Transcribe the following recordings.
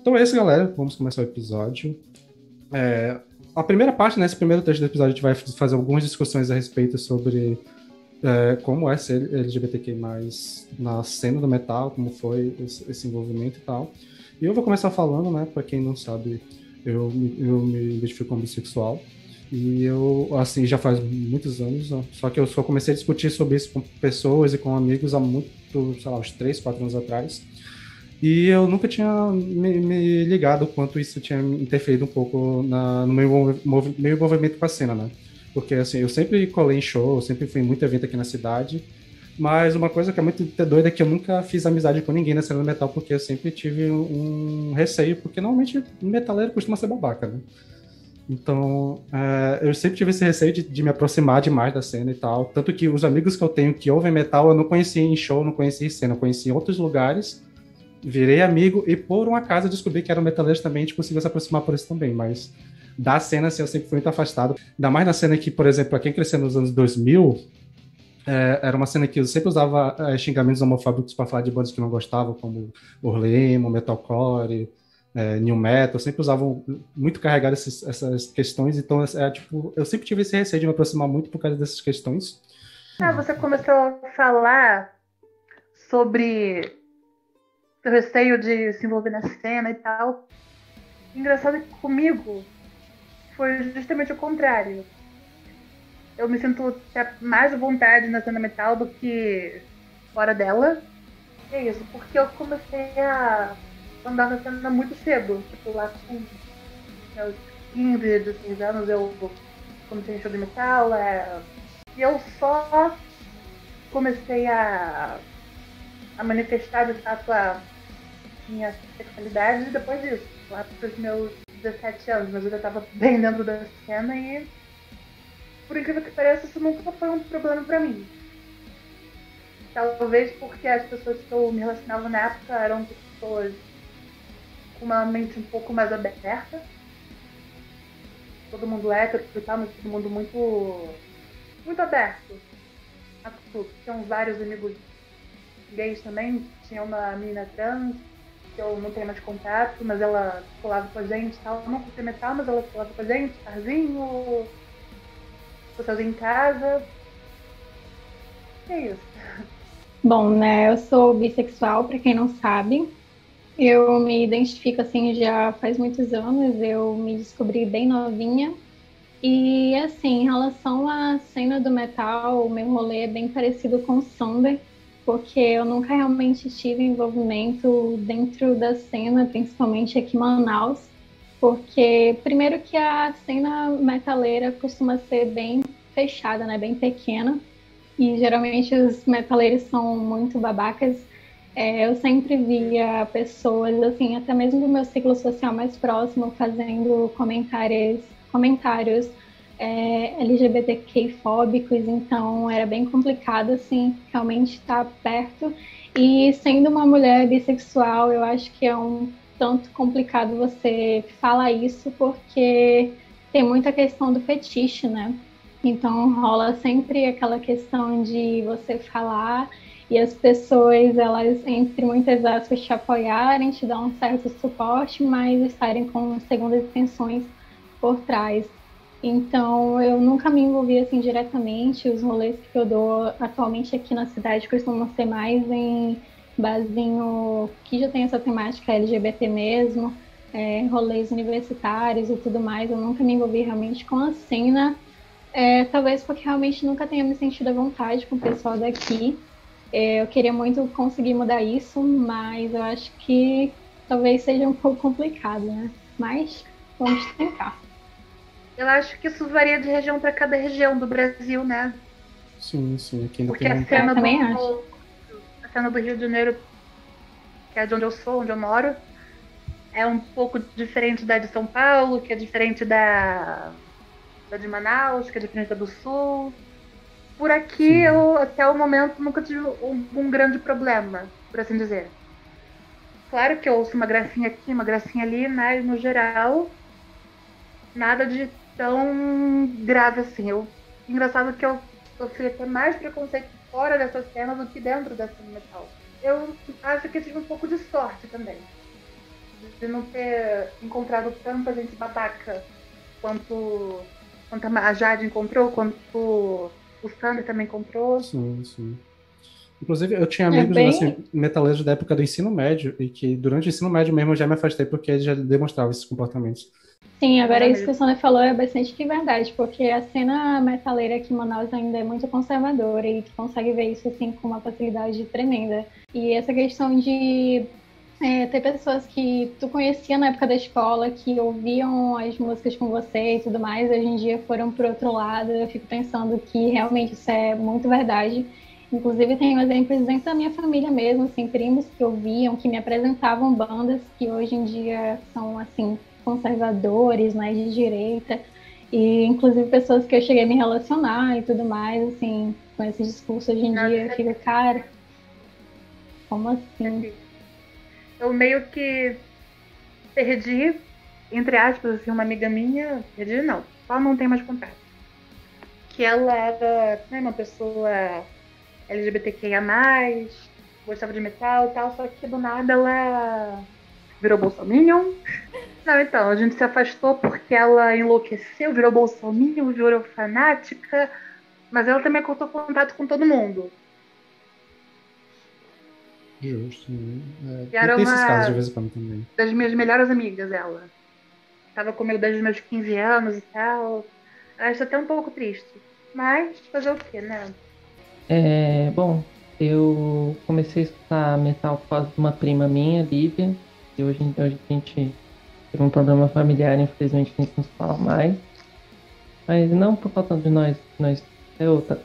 Então é isso, galera. Vamos começar o episódio. A primeira parte, nesse primeiro trecho do episódio, a gente vai fazer algumas discussões a respeito sobre como é ser LGBTQI+, na cena do metal, como foi esse envolvimento e tal. E eu vou começar falando, né, para quem não sabe, eu me identifico como bissexual. E eu, assim, já faz muitos anos, né, só que eu só comecei a discutir sobre isso com pessoas e com amigos há muito, sei lá, uns 3, 4 anos atrás. E eu nunca tinha me ligado o quanto isso tinha interferido um pouco no meu envolvimento com a cena, né? Porque, assim, eu sempre colei em show, eu sempre fui em muito evento aqui na cidade, mas uma coisa que é muito doida é que eu nunca fiz amizade com ninguém na cena do metal, porque eu sempre tive um receio, porque normalmente metaleiro costuma ser babaca, né? Então, eu sempre tive esse receio de me aproximar demais da cena e tal. Tanto que os amigos que eu tenho que ouvem metal, eu não conheci em show, não conheci em cena, eu conheci em outros lugares, virei amigo e por um acaso descobri que eram metaleiros também, a gente conseguiu se aproximar por isso também, mas da cena, assim, eu sempre fui muito afastado. Ainda mais na cena que, por exemplo, pra quem cresceu nos anos 2000, era uma cena que eu sempre usava xingamentos homofóbicos para falar de bandas que não gostavam, como Orlemo, Metalcore, New Metal, eu sempre usavam muito carregado essas questões, então, tipo, eu sempre tive esse receio de me aproximar muito por causa dessas questões. Você começou a falar sobre o receio de se envolver na cena e tal. Engraçado é que comigo foi justamente o contrário. Eu me sinto até mais à vontade na cena metal do que fora dela. E é isso, porque eu comecei a andar na cena muito cedo. Tipo, lá com meus 15, 16 anos eu comecei a show de metal. E eu só comecei a manifestar de fato a minha sexualidade depois disso, lá para os meus 17 anos, mas eu já estava bem dentro da cena e, por incrível que pareça, isso nunca foi um problema para mim. Talvez porque as pessoas que eu me relacionava na época eram pessoas com uma mente um pouco mais aberta, todo mundo hétero e tal, mas todo mundo muito aberto a tudo. Tinham vários amigos gays também, tinha uma menina trans, que eu não tenho mais contato, mas ela colava com a gente e tal. Eu não curtia metal, mas ela colava com a gente, tarzinho, sozinha em casa. E é isso. Bom, né, eu sou bissexual, para quem não sabe. Eu me identifico assim já faz muitos anos, eu me descobri bem novinha. E assim, em relação à cena do metal, o meu rolê é bem parecido com o Sander, porque eu nunca realmente tive envolvimento dentro da cena, principalmente aqui em Manaus, porque primeiro que a cena metaleira costuma ser bem fechada, né, bem pequena, e geralmente os metaleiros são muito babacas. Eu sempre via pessoas, assim, até mesmo do meu ciclo social mais próximo, fazendo comentários LGBTQ-fóbicos, então era bem complicado, assim, realmente estar perto. E sendo uma mulher bissexual, eu acho que é um tanto complicado você falar isso, porque tem muita questão do fetiche, né? Então rola sempre aquela questão de você falar e as pessoas, elas, entre muitas aspas, te apoiarem, te dar um certo suporte, mas estarem com segundas intenções por trás. Então, eu nunca me envolvi assim diretamente. Os rolês que eu dou atualmente aqui na cidade costumam ser mais em barzinho que já tem essa temática LGBT mesmo, rolês universitários e tudo mais. Eu nunca me envolvi realmente com a cena, talvez porque realmente nunca tenha me sentido à vontade com o pessoal daqui. Eu queria muito conseguir mudar isso, mas eu acho que talvez seja um pouco complicado, né? Mas vamos tentar. Eu acho que isso varia de região para cada região do Brasil, né? Sim, sim, aqui ainda Porque tem a um. cena Também acho. a cena do Rio de Janeiro, que é de onde eu sou, onde eu moro, é um pouco diferente da de São Paulo, que é diferente da de Manaus, que é diferente da do Sul. Por aqui, Sim. eu até o momento nunca tive um grande problema, por assim dizer. Claro que eu ouço uma gracinha aqui, uma gracinha ali, mas no geral, nada de tão grave assim. Engraçado que eu sofri até mais preconceito fora dessa cena do que dentro dessa metal. Eu acho que eu tive um pouco de sorte também. de não ter encontrado tanta gente babaca quanto a Jade encontrou, quanto o Sander também encontrou. Sim, sim. Inclusive, eu tinha É amigos, bem. assim, metaleiros da época do ensino médio, e que durante o ensino médio mesmo eu já me afastei porque eles já demonstravam esses comportamentos. Sim, Não agora é isso que o mesmo? Sônia falou é bastante que verdade, porque a cena metaleira aqui em Manaus ainda é muito conservadora e tu consegue ver isso assim com uma facilidade tremenda. E essa questão de ter pessoas que tu conhecia na época da escola, que ouviam as músicas com você e tudo mais, hoje em dia foram pro outro lado. Eu fico pensando que realmente isso é muito verdade. Inclusive, tenho exemplos dentro da minha família mesmo, assim, primos que ouviam, que me apresentavam bandas que hoje em dia são, assim, conservadores, mais de direita. E, inclusive, pessoas que eu cheguei a me relacionar e tudo mais, assim, com esse discurso hoje em Nossa, dia, eu fico, cara, como assim? eu meio que perdi, entre aspas, assim, uma amiga minha, perdi não, só não tem mais contato. Que ela era, né, uma pessoa LGBTQIA+, gostava de metal e tal, só que do nada ela virou bolsominion. Não, então, a gente se afastou porque ela enlouqueceu, virou bolsominion, virou fanática, mas ela também cortou contato com todo mundo. Justo, né? E Tem, era tem esses casos de uma vez em quando também. das minhas melhores amigas, ela. Tava comigo desde os meus 15 anos e tal. Acho até um pouco triste. Mas fazer o quê, né? Bom, eu comecei a escutar metal por causa de uma prima minha, Lívia, e hoje a gente teve um problema familiar, infelizmente a gente não se fala mais, mas não por falta de nós é outra,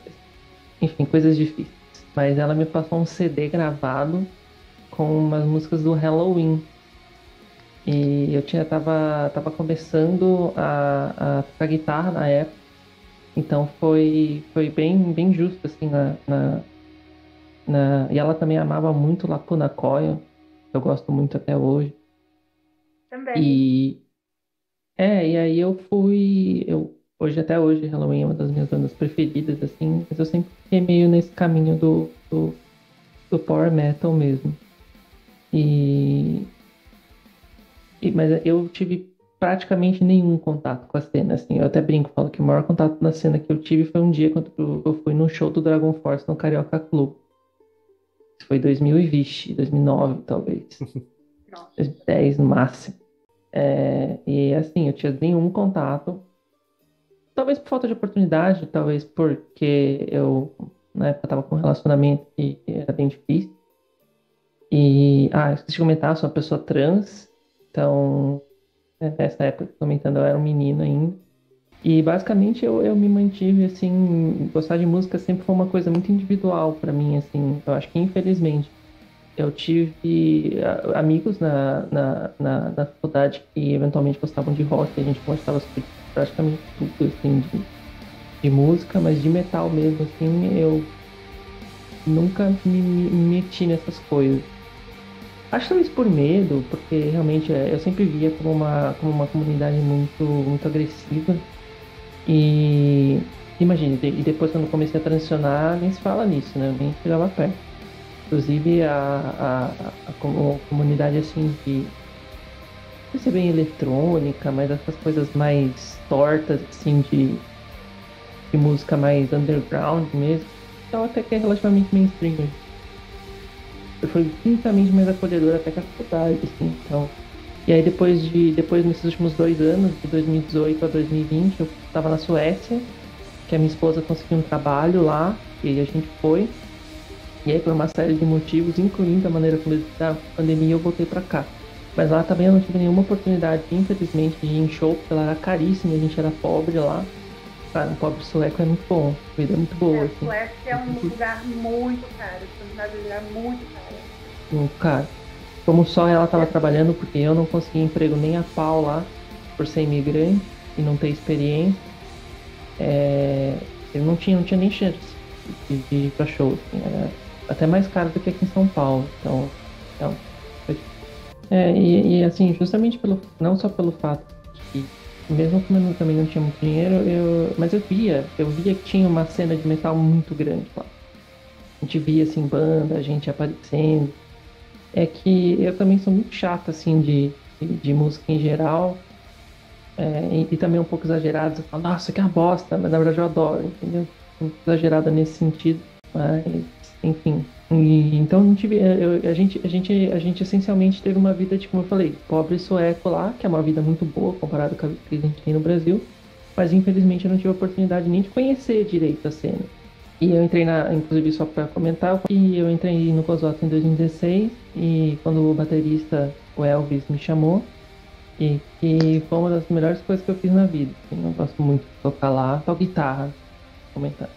enfim, coisas difíceis. Mas ela me passou um CD gravado com umas músicas do Halloween. E tava começando a tocar guitarra na época, então foi bem justo, assim, e ela também amava muito Lacuna Coil, eu gosto muito até hoje. Também. E e aí hoje até hoje, Halloween é uma das minhas bandas preferidas, assim, mas eu sempre fiquei meio nesse caminho do power metal mesmo. E, mas eu tive praticamente nenhum contato com a cena, assim, eu até brinco, falo que o maior contato na cena que eu tive foi um dia quando eu fui no show do Dragon Force no Carioca Club. Isso foi 2020, 2009, talvez. Nossa. 2010 no máximo. E assim, eu tinha nenhum contato. Talvez por falta de oportunidade, talvez porque eu, na época, estava com um relacionamento que era bem difícil. Esqueci de comentar, eu sou uma pessoa trans. Então, nessa época, comentando, eu era um menino ainda. E basicamente eu me mantive, assim, gostar de música sempre foi uma coisa muito individual para mim, assim. Eu acho que, infelizmente, eu tive amigos na faculdade que eventualmente gostavam de rock, a gente gostava de praticamente tudo, assim, de música, mas de metal mesmo, assim, eu nunca me meti nessas coisas. Acho talvez por medo, porque realmente eu sempre via como uma comunidade muito agressiva. E imagine, e depois quando eu comecei a transicionar, nem se fala nisso, né? Eu nem chegava perto. Inclusive a comunidade assim de não sei se é bem eletrônica, mas essas coisas mais tortas assim de música mais underground mesmo. Então até que é relativamente mainstream. Eu fui infinitamente mais acolhedor até que a faculdade, assim, então. E aí depois nesses últimos 2 anos, de 2018 a 2020, eu estava na Suécia, que a minha esposa conseguiu um trabalho lá, e a gente foi. E aí, por uma série de motivos, incluindo a maneira como da pandemia, eu voltei pra cá. Mas lá também eu não tive nenhuma oportunidade, infelizmente, de ir em show, porque ela era caríssima, a gente era pobre lá. Cara, um pobre sueco é muito bom, a vida é muito boa, assim. Suécia é um lugar muito caro. É um lugar muito caro. Muito caro. Como só ela estava trabalhando, porque eu não consegui emprego nem a pau lá, por ser imigrante e não ter experiência, eu não tinha nem chance de ir pra show, assim, era até mais caro do que aqui em São Paulo. Então e assim, justamente não só pelo fato que, mesmo como eu também não tinha muito dinheiro, mas eu via que tinha uma cena de metal muito grande lá. A gente via, assim, banda, a gente aparecendo. É que eu também sou muito chato, assim, de música em geral. E também um pouco exagerado. Você fala, nossa, que é uma bosta, mas na verdade eu adoro, entendeu? Um pouco exagerada nesse sentido, mas enfim. Então a gente essencialmente teve uma vida de, como eu falei, pobre sueco lá, que é uma vida muito boa comparado com a que a gente tem no Brasil, mas infelizmente eu não tive a oportunidade nem de conhecer direito a cena. E eu entrei inclusive só para comentar, que eu entrei no Cosota em 2016 e quando o baterista, o Elvis, me chamou, e que foi uma das melhores coisas que eu fiz na vida. Eu gosto muito de tocar lá, toco guitarra, comentar.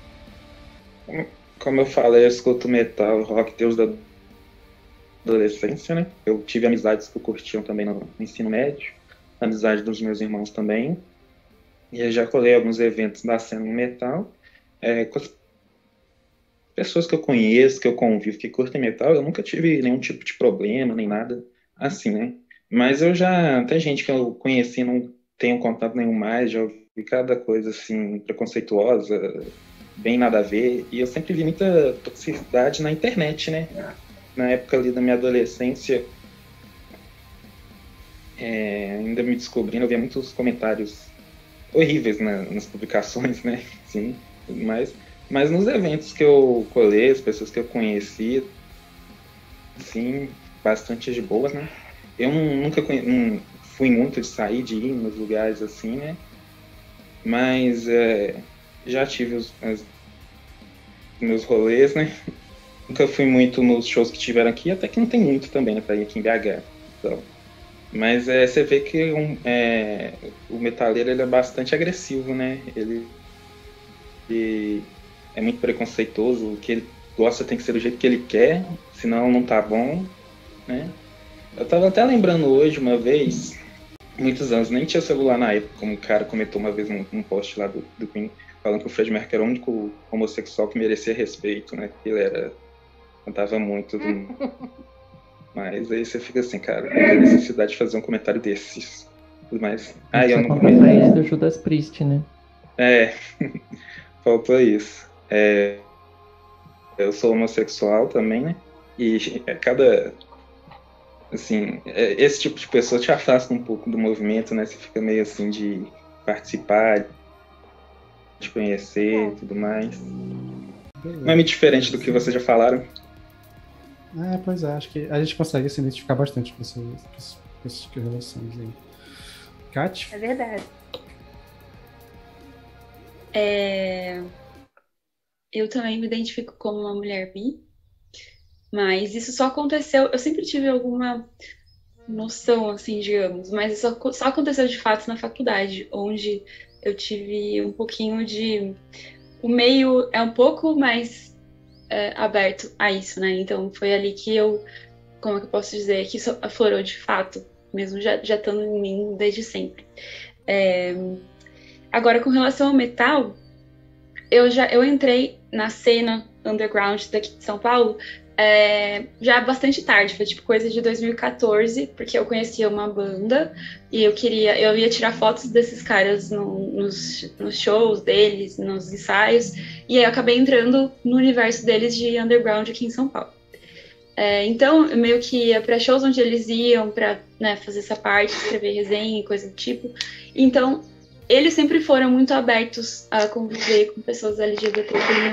Como eu falei, eu escuto metal, rock desde a adolescência, né? Eu tive amizades que curtiam também no ensino médio, amizade dos meus irmãos também, e eu já colei alguns eventos da cena no metal. Com as pessoas que eu conheço, que eu convivo, que curtem metal, eu nunca tive nenhum tipo de problema, nem nada assim, né? Mas tem gente que eu conheci, não tenho contato nenhum mais, já ouvi cada coisa assim, preconceituosa, bem nada a ver, e eu sempre vi muita toxicidade na internet, né? Na época ali da minha adolescência, ainda me descobrindo, eu via muitos comentários horríveis nas publicações, né? Sim, mas nos eventos que eu colei, as pessoas que eu conheci, assim, bastante de boas, né? Eu nunca não fui muito de sair, de ir nos lugares assim, né? Mas já tive os meus rolês, né? Nunca fui muito nos shows que tiveram aqui, até que não tem muito também, né? Pra ir aqui em BH. Então. Mas você vê que o metaleiro ele é bastante agressivo, né? Ele é muito preconceituoso, o que ele gosta tem que ser do jeito que ele quer, senão não tá bom, né? Eu tava até lembrando hoje, uma vez, muitos anos, nem tinha celular na época, como um cara comentou uma vez num post lá do Queen, falando que o Fred Mercury era o único homossexual que merecia respeito, né? Que ele cantava muito. Mas aí você fica assim, cara, não tem necessidade de fazer um comentário desses. Mas. Eu não conheço. Do Judas Priest, né? Faltou isso. Eu sou homossexual também, né? E assim, esse tipo de pessoa te afasta um pouco do movimento, né? Você fica meio assim de participar, de conhecer e tudo mais. Não é muito diferente do que vocês já falaram. Pois é, acho que a gente consegue se identificar bastante com essas tipo de relações aí. Kátia? É verdade. Eu também me identifico como uma mulher bi, mas isso só aconteceu, eu sempre tive alguma noção, assim, digamos, mas isso só aconteceu de fato na faculdade, onde eu tive um pouquinho o meio é um pouco mais aberto a isso, né? Então foi ali que como é que eu posso dizer, que isso aflorou de fato, mesmo já estando em mim desde sempre. Agora, com relação ao metal, eu entrei na cena underground daqui de São Paulo já bastante tarde, foi tipo coisa de 2014, porque eu conhecia uma banda e eu ia tirar fotos desses caras nos shows deles, nos ensaios, e aí eu acabei entrando no universo deles de underground aqui em São Paulo. Então, eu meio que ia para shows onde eles iam para, né, fazer essa parte, escrever resenha e coisa do tipo. Então, eles sempre foram muito abertos a conviver com pessoas LGBTQI+.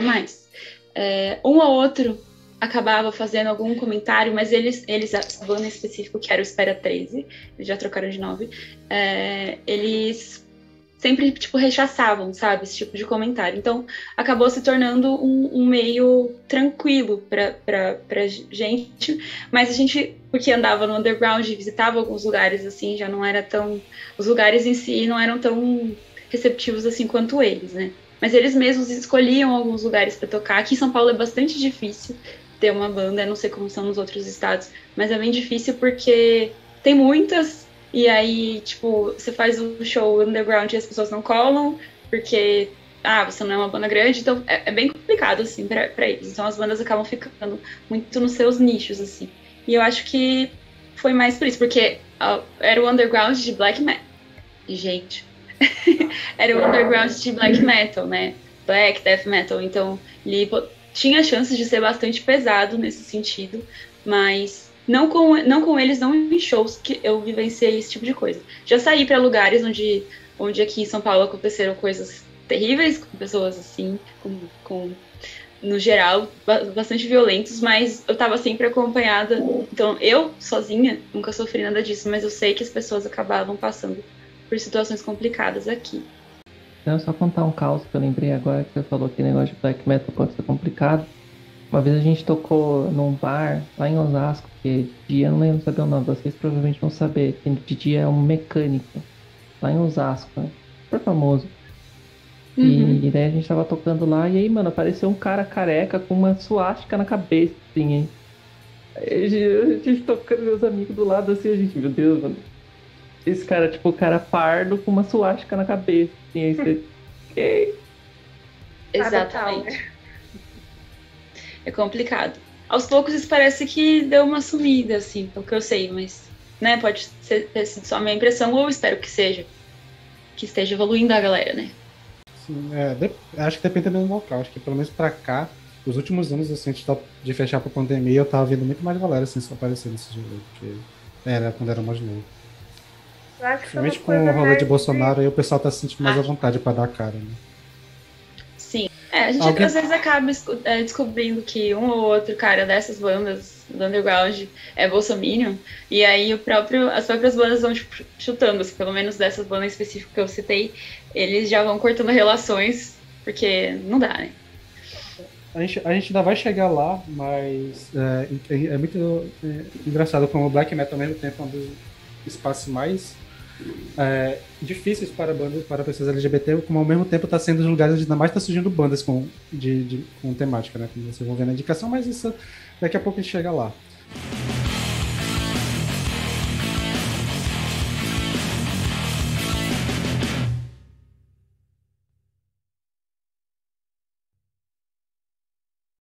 Um ou outro acabava fazendo algum comentário, mas eles a banda em específico, que era o Espera 13, eles já trocaram de nome, eles sempre, tipo, rechaçavam, sabe, esse tipo de comentário. Então, acabou se tornando um meio tranquilo pra gente, mas a gente, porque andava no underground, visitava alguns lugares, assim, já não era tão... Os lugares em si não eram tão receptivos, assim, quanto eles, né? Mas eles mesmos escolhiam alguns lugares para tocar. Aqui em São Paulo é bastante difícil ter uma banda, não sei como são nos outros estados, mas é bem difícil porque tem muitas, e aí, tipo, você faz um show underground e as pessoas não colam, porque, você não é uma banda grande, então é bem complicado, assim, pra eles. Então as bandas acabam ficando muito nos seus nichos, assim. E eu acho que foi mais por isso, porque era o underground de black metal. Gente, era o underground de black metal, né? Black, death metal, então ele tinha chances de ser bastante pesado nesse sentido, mas Não com eles, não em shows que eu vivenciei esse tipo de coisa. Já saí para lugares onde aqui em São Paulo aconteceram coisas terríveis, com pessoas assim, no geral, bastante violentos, mas eu tava sempre acompanhada. Então, eu, sozinha, nunca sofri nada disso, mas eu sei que as pessoas acabavam passando por situações complicadas aqui. Então, só contar um caos que eu lembrei agora, que você falou que negócio de black metal pode ser complicado. Uma vez a gente tocou num bar lá em Osasco, que de dia, eu não lembro saber o nome, vocês provavelmente vão saber, que de dia é um mecânico, lá em Osasco, né? Super famoso. E daí a gente tava tocando lá, e aí, mano, apareceu um cara careca com uma suástica na cabeça, assim, hein? Aí a gente tocando, meus amigos do lado, assim, a gente, meu Deus, mano. Esse cara, tipo, o cara pardo com uma suástica na cabeça, assim, aí você... Okay. Exatamente. É complicado. Aos poucos isso parece que deu uma sumida, assim, pelo que eu sei, mas, né, pode ter sido só a minha impressão, ou espero que seja. Que esteja evoluindo a galera, né? Sim, acho que depende também do local. Acho que pelo menos pra cá, os últimos anos, assim, de fechar pra pandemia, eu tava vendo muito mais galera assim, só aparecendo nesse jogo, porque era quando era mais novo. Eu acho que Principalmente com o rolê de Bolsonaro, aí o pessoal tá se sentindo mais à vontade pra dar a cara, né? Sim. A gente às vezes acaba descobrindo que um ou outro cara dessas bandas do underground é bolsominion, e aí as próprias bandas vão chutando, assim, pelo menos dessas bandas específicas que eu citei, eles já vão cortando relações, porque não dá, né? A gente ainda vai chegar lá, mas é muito engraçado como o black metal ao mesmo tempo é um dos espaços mais difíceis para pessoas LGBT, como ao mesmo tempo está sendo os lugares onde ainda mais está surgindo bandas com temática, né? Como vocês vão ver na indicação, mas isso daqui a pouco a gente chega lá.